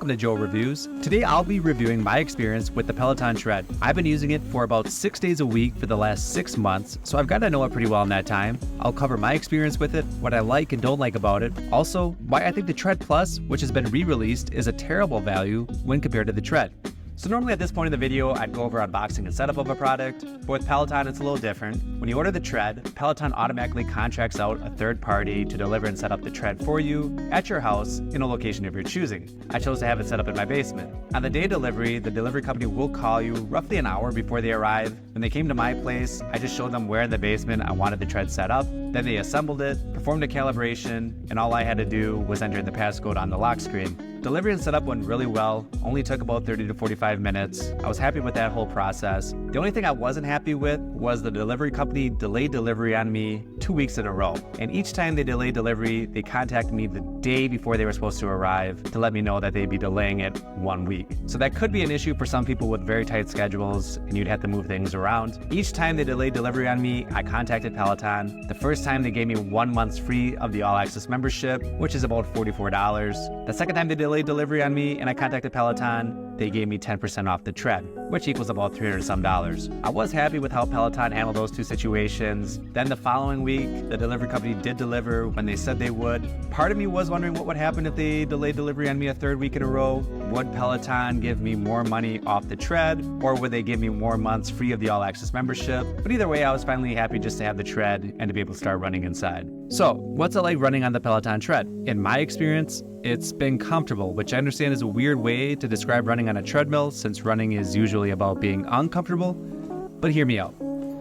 Welcome to Joe Reviews. Today I'll be reviewing my experience with the Peloton Tread. I've been using it for about 6 days a week for the last 6 months, so I've got to know it pretty well in that time. I'll cover my experience with it, what I like and don't like about it, also why I think the Tread Plus, which has been re-released, is a terrible value when compared to the Tread. So normally at this point in the video, I'd go over unboxing and setup of a product, but with Peloton, it's a little different. When you order the Tread, Peloton automatically contracts out a third party to deliver and set up the Tread for you at your house in a location of your choosing. I chose to have it set up in my basement. On the day of delivery, the delivery company will call you roughly an hour before they arrive. When they came to my place, I just showed them where in the basement I wanted the Tread set up. Then they assembled it, performed a calibration, and all I had to do was enter the passcode on the lock screen. Delivery and setup went really well, only took about 30 to 45 minutes. I was happy with that whole process. The only thing I wasn't happy with was the delivery company delayed delivery on me 2 weeks in a row. And each time they delayed delivery, they contacted me the day before they were supposed to arrive to let me know that they'd be delaying it 1 week. So that could be an issue for some people with very tight schedules, and you'd have to move things around. Each time they delayed delivery on me, I contacted Peloton. The first time they gave me 1 month free of the All Access membership, which is about $44. The second time they delayed delivery on me and I contacted Peloton, they gave me 10% off the Tread, which equals about $300 some. I was happy with how Peloton handled those two situations. Then the following week, the delivery company did deliver when they said they would. Part of me was wondering what would happen if they delayed delivery on me a third week in a row. Would Peloton give me more money off the Tread, or would they give me more months free of the All Access membership? But either way, I was finally happy just to have the Tread and to be able to start running inside. So, what's it like running on the Peloton Tread? In my experience, it's been comfortable, which I understand is a weird way to describe running on a treadmill since running is usually about being uncomfortable, but hear me out.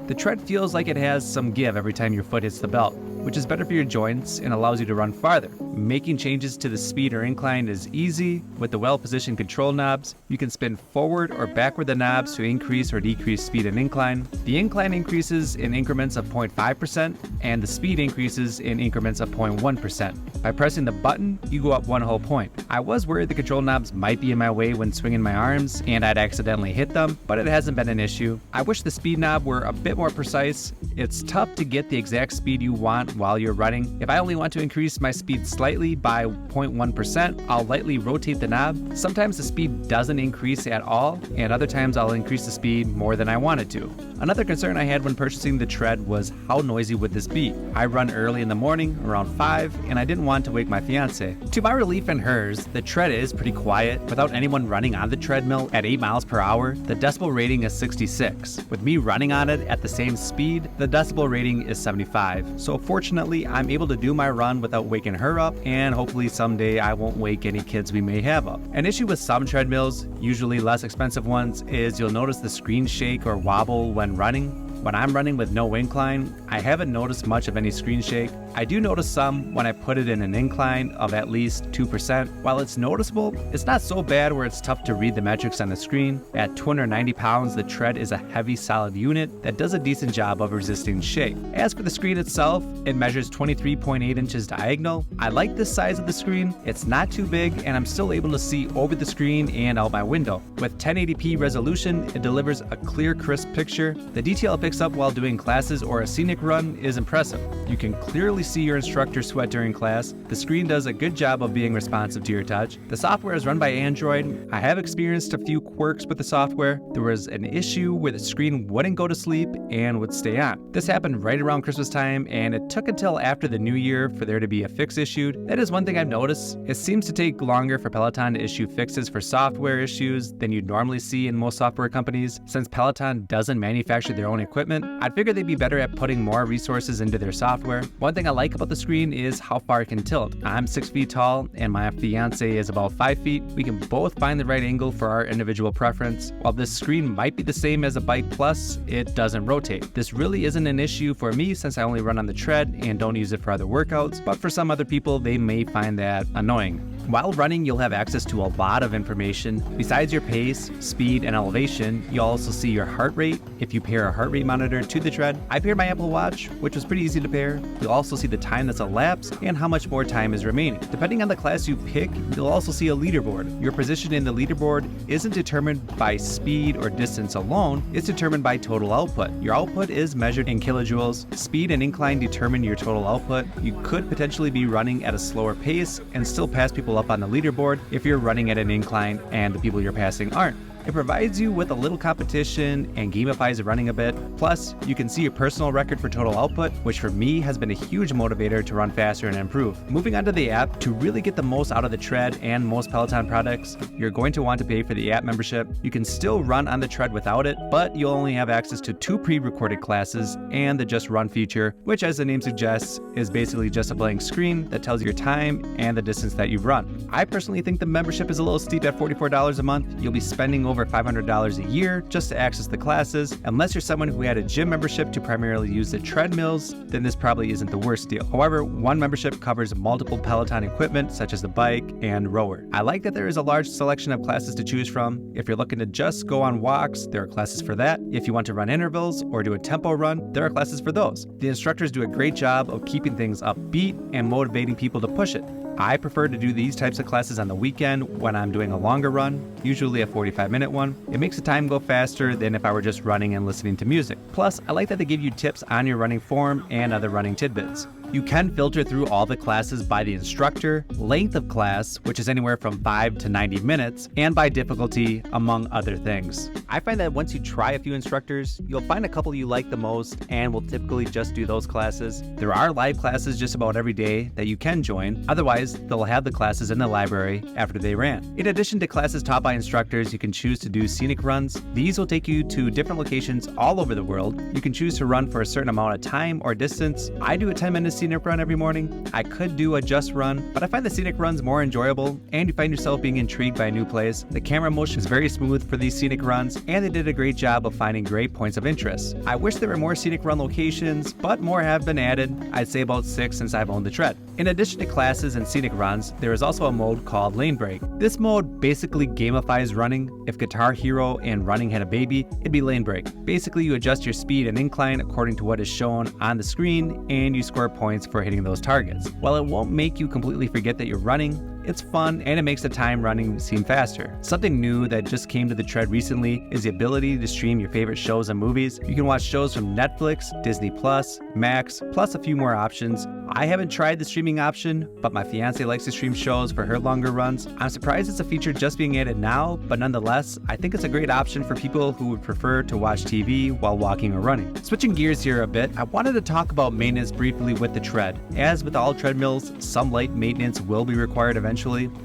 The Tread feels like it has some give every time your foot hits the belt, which is better for your joints and allows you to run farther. Making changes to the speed or incline is easy. With the well-positioned control knobs, you can spin forward or backward the knobs to increase or decrease speed and incline. The incline increases in increments of 0.5% and the speed increases in increments of 0.1%. By pressing the button, you go up 1 whole point. I was worried the control knobs might be in my way when swinging my arms and I'd accidentally hit them, but it hasn't been an issue. I wish the speed knob were a bit more precise. It's tough to get the exact speed you want while you're running. If I only want to increase my speed slightly by 0.1%, I'll lightly rotate the knob. Sometimes the speed doesn't increase at all, and other times I'll increase the speed more than I wanted to. Another concern I had when purchasing the Tread was how noisy would this be? I run early in the morning, around 5, and I didn't want to wake my fiance. To my relief and hers, the Tread is pretty quiet. Without anyone running on the treadmill at 8 miles per hour, the decibel rating is 66. With me running on it at the same speed, the decibel rating is 75. So fortunately, I'm able to do my run without waking her up, and hopefully someday I won't wake any kids we may have up. An issue with some treadmills, usually less expensive ones, is you'll notice the screen shake or wobble when running. When I'm running with no incline, I haven't noticed much of any screen shake. I do notice some when I put it in an incline of at least 2%. While it's noticeable, it's not so bad where it's tough to read the metrics on the screen. At 290 pounds, the Tread is a heavy, solid unit that does a decent job of resisting shake. As for the screen itself, it measures 23.8 inches diagonal. I like this size of the screen. It's not too big, and I'm still able to see over the screen and out my window. With 1080p resolution, it delivers a clear, crisp picture. The detail it picks up while doing classes or a scenic run is impressive. You can clearly see your instructor sweat during class. The screen does a good job of being responsive to your touch. The software is run by Android. I have experienced a few quirks with the software. There was an issue where the screen wouldn't go to sleep and would stay on. This happened right around Christmas time, and it took until after the new year for there to be a fix issued. That is one thing I've noticed. It seems to take longer for Peloton to issue fixes for software issues than you'd normally see in most software companies. Since Peloton doesn't manufacture their own equipment, I'd figure they'd be better at putting more resources into their software. One thing I like about the screen is how far it can tilt. I'm 6 feet tall and my fiance is about 5 feet. We can both find the right angle for our individual preference. While this screen might be the same as a Bike Plus, it doesn't rotate. This really isn't an issue for me since I only run on the Tread and don't use it for other workouts, but for some other people, they may find that annoying. While running, you'll have access to a lot of information. Besides your pace, speed, and elevation, you'll also see your heart rate if you pair a heart rate monitor to the Tread. I paired my Apple Watch, which was pretty easy to pair. You'll also see the time that's elapsed and how much more time is remaining. Depending on the class you pick, you'll also see a leaderboard. Your position in the leaderboard isn't determined by speed or distance alone, it's determined by total output. Your output is measured in kilojoules. Speed and incline determine your total output. You could potentially be running at a slower pace and still pass people people up on the leaderboard if you're running at an incline and the people you're passing aren't. It provides you with a little competition and gamifies the running a bit. Plus, you can see your personal record for total output, which for me has been a huge motivator to run faster and improve. Moving on to the app, to really get the most out of the Tread and most Peloton products, you're going to want to pay for the app membership. You can still run on the Tread without it, but you'll only have access to 2 pre-recorded classes and the Just Run feature, which, as the name suggests, is basically just a blank screen that tells your time and the distance that you've run. I personally think the membership is a little steep at $44 a month. You'll be spending over $500 a year just to access the classes. Unless you're someone who had a gym membership to primarily use the treadmills, then this probably isn't the worst deal. However, one membership covers multiple Peloton equipment such as the bike and rower. I like that there is a large selection of classes to choose from. If you're looking to just go on walks, there are classes for that. If you want to run intervals or do a tempo run, there are classes for those. The instructors do a great job of keeping things upbeat and motivating people to push it. I prefer to do these types of classes on the weekend when I'm doing a longer run, usually a 45-minute one. It makes the time go faster than if I were just running and listening to music. Plus, I like that they give you tips on your running form and other running tidbits. You can filter through all the classes by the instructor, length of class, which is anywhere from 5 to 90 minutes, and by difficulty, among other things. I find that once you try a few instructors, you'll find a couple you like the most and will typically just do those classes. There are live classes just about every day that you can join. Otherwise, they'll have the classes in the library after they ran. In addition to classes taught by instructors, you can choose to do Scenic Runs. These will take you to different locations all over the world. You can choose to run for a certain amount of time or distance. I do a 10-minute Scenic Run every morning. I could do a Just Run, but I find the Scenic Runs more enjoyable, and you find yourself being intrigued by a new place. The camera motion is very smooth for these Scenic Runs, and they did a great job of finding great points of interest. I wish there were more Scenic Run locations, but more have been added. I'd say about 6 since I've owned the Tread. In addition to classes and Scenic Runs, there is also a mode called LaneBreak. This mode basically gamifies running. If Guitar Hero and running had a baby, it'd be LaneBreak. Basically, you adjust your speed and incline according to what is shown on the screen, and you score points for hitting those targets. While it won't make you completely forget that you're running, it's fun and it makes the time running seem faster. Something new that just came to the Tread recently is the ability to stream your favorite shows and movies. You can watch shows from Netflix, Disney+, Max, plus a few more options. I haven't tried the streaming option, but my fiance likes to stream shows for her longer runs. I'm surprised it's a feature just being added now, but nonetheless, I think it's a great option for people who would prefer to watch TV while walking or running. Switching gears here a bit, I wanted to talk about maintenance briefly with the Tread. As with all treadmills, some light maintenance will be required eventually.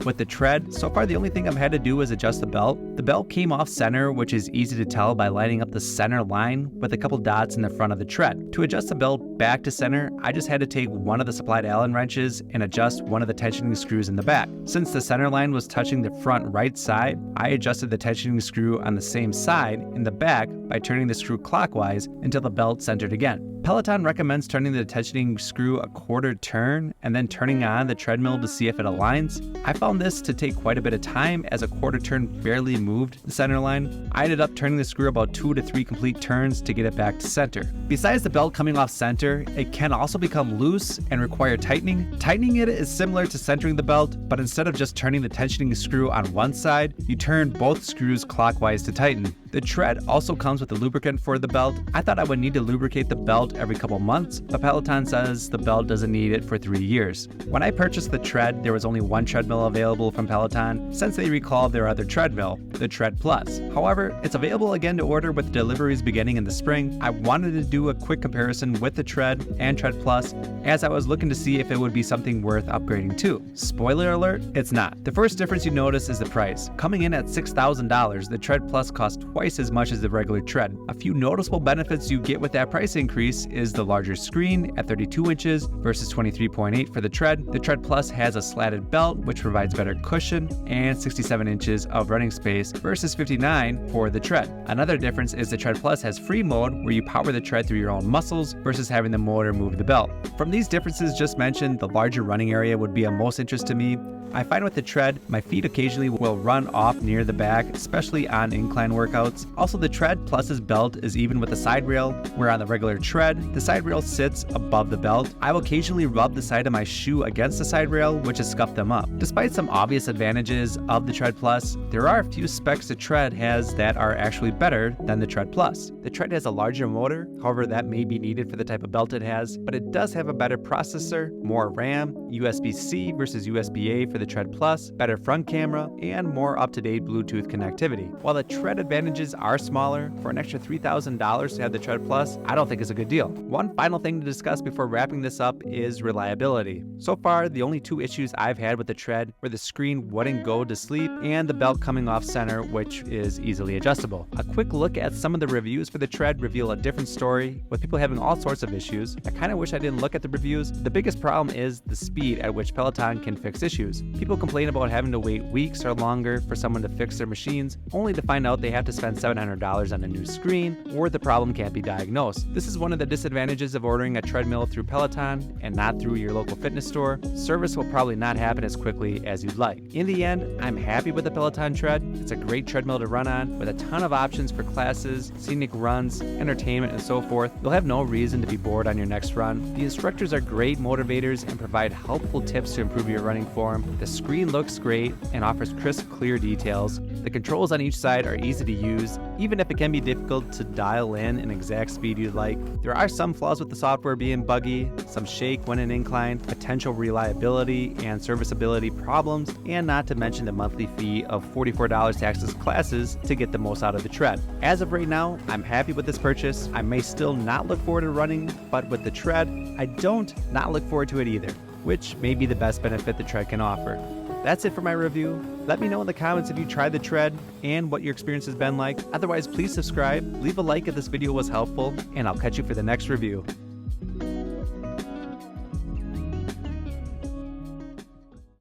With the Tread, so far the only thing I've had to do is adjust the belt. The belt came off center, which is easy to tell by lining up the center line with a couple dots in the front of the Tread. To adjust the belt back to center, I just had to take one of the supplied Allen wrenches and adjust one of the tensioning screws in the back. Since the center line was touching the front right side, I adjusted the tensioning screw on the same side in the back by turning the screw clockwise until the belt centered again. Peloton recommends turning the tensioning screw a quarter turn and then turning on the treadmill to see if it aligns. I found this to take quite a bit of time as a quarter turn barely moved the center line. I ended up turning the screw about 2 to 3 complete turns to get it back to center. Besides the belt coming off center, it can also become loose and require tightening. Tightening it is similar to centering the belt, but instead of just turning the tensioning screw on one side, you turn both screws clockwise to tighten. The Tread also comes with a lubricant for the belt. I thought I would need to lubricate the belt every couple months, but Peloton says the belt doesn't need it for 3 years. When I purchased the Tread, there was only one treadmill available from Peloton since they recalled their other treadmill, the Tread Plus. However, it's available again to order with deliveries beginning in the spring. I wanted to do a quick comparison with the Tread and Tread Plus as I was looking to see if it would be something worth upgrading to. Spoiler alert, it's not. The first difference you notice is the price. Coming in at $6,000, the Tread Plus costs twice as much as the regular Tread. A few noticeable benefits you get with that price increase is the larger screen at 32 inches versus 23.8 for the Tread. The Tread Plus has a slatted belt, which provides better cushion, and 67 inches of running space versus 59 for the Tread. Another difference is the Tread Plus has free mode where you power the Tread through your own muscles versus having the motor move the belt. From these differences just mentioned, the larger running area would be of most interest to me. I find with the Tread, my feet occasionally will run off near the back, especially on incline workouts. Also, the Tread Plus's belt is even with the side rail, where on the regular Tread, the side rail sits above the belt. I will occasionally rub the side of my shoe against the side rail, which has scuffed them up. Despite some obvious advantages of the Tread Plus, there are a few specs the Tread has that are actually better than the Tread Plus. The Tread has a larger motor, however that may be needed for the type of belt it has, but it does have a better processor, more RAM, USB-C versus USB-A for the the Tread Plus, better front camera, and more up-to-date Bluetooth connectivity. While the Tread advantages are smaller, for an extra $3,000 to have the Tread Plus, I don't think it's a good deal. One final thing to discuss before wrapping this up is reliability. So far, the only two issues I've had with the Tread were the screen wouldn't go to sleep and the belt coming off center, which is easily adjustable. A quick look at some of the reviews for the Tread reveal a different story, with people having all sorts of issues. I kind of wish I didn't look at the reviews. The biggest problem is the speed at which Peloton can fix issues. People complain about having to wait weeks or longer for someone to fix their machines, only to find out they have to spend $700 on a new screen, or the problem can't be diagnosed. This is one of the disadvantages of ordering a treadmill through Peloton and not through your local fitness store. Service will probably not happen as quickly as you'd like. In the end, I'm happy with the Peloton Tread. It's a great treadmill to run on, with a ton of options for classes, scenic runs, entertainment, and so forth. You'll have no reason to be bored on your next run. The instructors are great motivators and provide helpful tips to improve your running form. The screen looks great and offers crisp, clear details. The controls on each side are easy to use, even if it can be difficult to dial in an exact speed you'd like. There are some flaws with the software being buggy, some shake when in incline, potential reliability and serviceability problems, and not to mention the monthly fee of $44 to access classes to get the most out of the Tread. As of right now, I'm happy with this purchase. I may still not look forward to running, but with the Tread, I don't not look forward to it either, which may be the best benefit the Tread can offer. That's it for my review. Let me know in the comments if you tried the Tread and what your experience has been like. Otherwise, please subscribe, leave a like if this video was helpful, and I'll catch you for the next review.